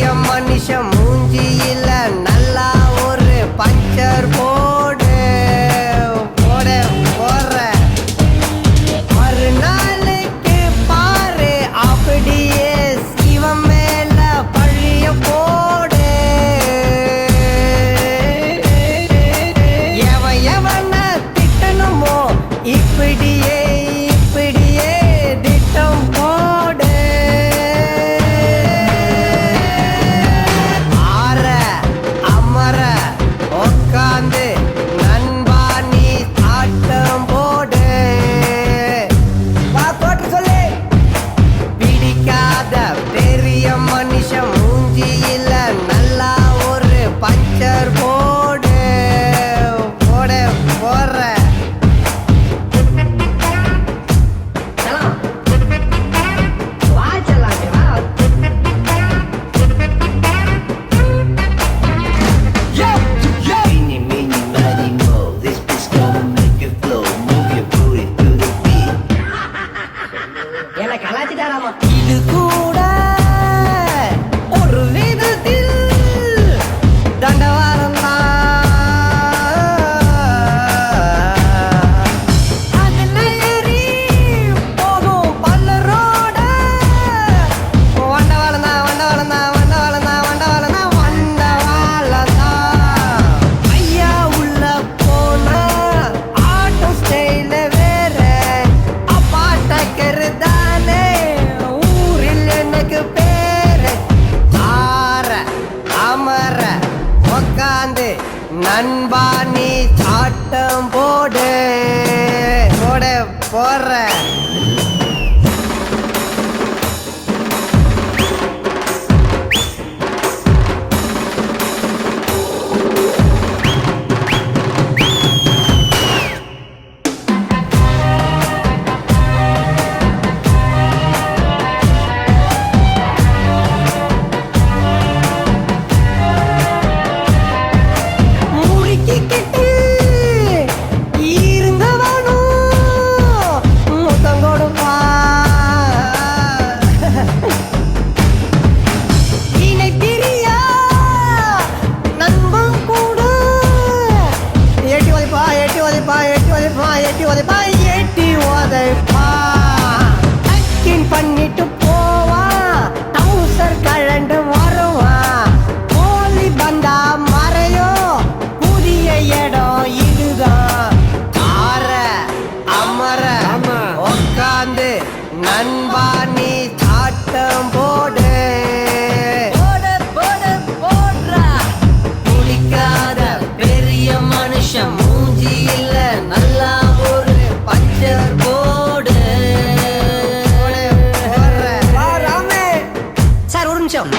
பெரிய மனுஷன் மூஞ்சியில நல்லா ஒரு பஞ்சர் போடு போட போற மறுநாளுக்கு பாரு அப்படியே சிவம் மேல பழிய போடு எவன திட்டணுமோ இப்படியே திட்டம் போடு ஆற அமர உக்காந்து நண்பா நீ ஆட்டம் போடு போட்டு சொல்லு பிடிக்காத பெரிய மனுஷன் மூஞ்சியில நல்லா ஒரு பஞ்சர் போடு போடுற இது கூட ஒரு விதத்தில் தண்டவாளம் அதுல ஏறி போகும் பல்லரோட வண்டவாளம் ஐயா உள்ள போனா ஆட்டோ ஸ்டைல வேற அப்பாட்ட கருதானே ஊரில் எனக்கு பேரு ஆற அமர உக்காந்து நண்பா நீ ஆட்டம் போடு போடுற முறுக்கிக்கிட்டு இருந்தவனும் முத்தம் கொடுப்பா இணை பிரியா நண்பன் கூட எட்டி உதைப்பா டக்கின் பண்ணிட்டு போவான் டவுசர் கழண்டு வருவான் கோழி பந்தா மறையோ புதிய இடம் இதுதான் ஆற அமர உக்காந்து நண்பா நீ ஆட்டம் போடு போடுறா பிடிக்காத பெரிய மனுஷன் மூஞ்சியில நல்லா ஒரு பஞ்சர் போடு சார் ஒரு நிமிஷம்